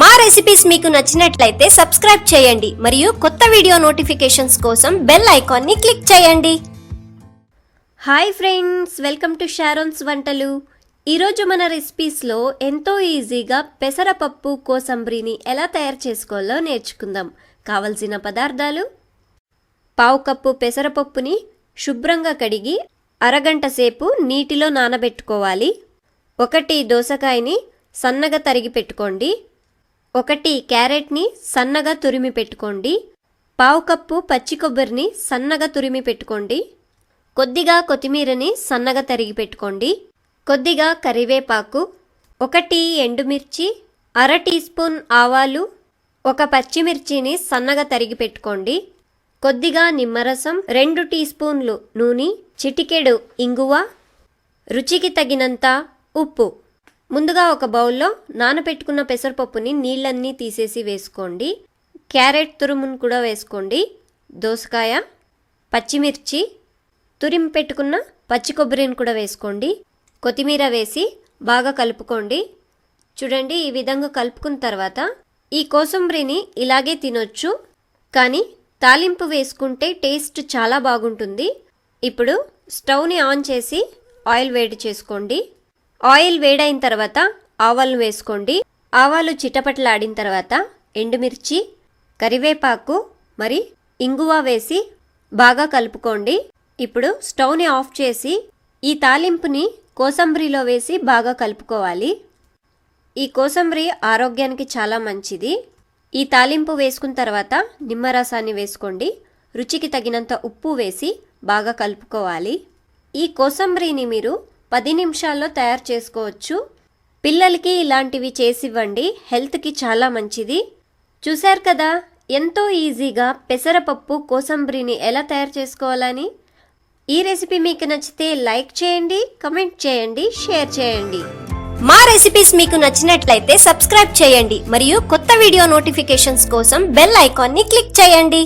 మా రెసిపీస్ మీకు నచ్చినట్లయితే సబ్స్క్రైబ్ చేయండి మరియు కొత్త వీడియో నోటిఫికేషన్స్ కోసం బెల్ ఐకాన్ ని క్లిక్ చేయండి. హాయ్ ఫ్రెండ్స్, వెల్కమ్ టు షారోన్స్ వంటలు. ఈరోజు మన రెసిపీస్లో ఎంతో ఈజీగా పెసరపప్పు కోసంబరిని ఎలా తయారు చేసుకోవాలో నేర్చుకుందాం. కావలసిన పదార్థాలు: పావు కప్పు పెసరపప్పుని శుభ్రంగా కడిగి అరగంట సేపు నీటిలో నానబెట్టుకోవాలి. 1 దోసకాయని సన్నగా తరిగి పెట్టుకోండి. 1 క్యారెట్ని సన్నగా తురిమి పెట్టుకోండి. పావు కప్పు పచ్చి కొబ్బరిని సన్నగా తురిమి పెట్టుకోండి. కొద్దిగా కొత్తిమీరని సన్నగా తరిగి పెట్టుకోండి. కొద్దిగా కరివేపాకు, 1 ఎండుమిర్చి, అర టీ స్పూన్ ఆవాలు, 1 పచ్చిమిర్చిని సన్నగా తరిగి పెట్టుకోండి. కొద్దిగా నిమ్మరసం, 2 టీ స్పూన్లు నూనె, చిటికెడు ఇంగువ, రుచికి తగినంత ఉప్పు. ముందుగా ఒక బౌల్లో నానబెట్టుకున్న పెసరపప్పుని నీళ్ళన్నీ తీసేసి వేసుకోండి. క్యారెట్ తురుమును కూడా వేసుకోండి. దోసకాయ, పచ్చిమిర్చి, తురిమి పెట్టుకున్న పచ్చి కొబ్బరిని కూడా వేసుకోండి. కొత్తిమీర వేసి బాగా కలుపుకోండి. చూడండి, ఈ విధంగా కలుపుకున్న తర్వాత ఈ కోసంబరిని ఇలాగే తినొచ్చు, కానీ తాలింపు వేసుకుంటే టేస్ట్ చాలా బాగుంటుంది. ఇప్పుడు స్టవ్ని ఆన్ చేసి ఆయిల్ వేడి చేసుకోండి. ఆయిల్ వేడైన తర్వాత ఆవాలు వేసుకోండి. ఆవాలు చిటపటలాడిన తర్వాత ఎండుమిర్చి, కరివేపాకు మరి ఇంగువ వేసి బాగా కలుపుకోండి. ఇప్పుడు స్టవ్ని ఆఫ్ చేసి ఈ తాలింపుని కోసంబరిలో వేసి బాగా కలుపుకోవాలి. ఈ కోసంబరి ఆరోగ్యానికి చాలా మంచిది. ఈ తాలింపు వేసుకున్న తర్వాత నిమ్మరసాన్ని వేసుకోండి. రుచికి తగినంత ఉప్పు వేసి బాగా కలుపుకోవాలి. ఈ కోసంబరిని మీరు 10 నిమిషాల్లో తయారు చేసుకోవచ్చు. పిల్లలకి ఇలాంటివి చేసివ్వండి, హెల్త్కి చాలా మంచిది. చూశారు కదా, ఎంతో ఈజీగా పెసరపప్పు కోసంబరిని ఎలా తయారు చేసుకోవాలని. ఈ రెసిపీ మీకు నచ్చితే లైక్ చేయండి, కమెంట్ చేయండి, షేర్ చేయండి. మా రెసిపీస్ మీకు నచ్చినట్లయితే సబ్స్క్రైబ్ చేయండి మరియు కొత్త వీడియో నోటిఫికేషన్స్ కోసం బెల్ ఐకాన్ ని క్లిక్ చేయండి.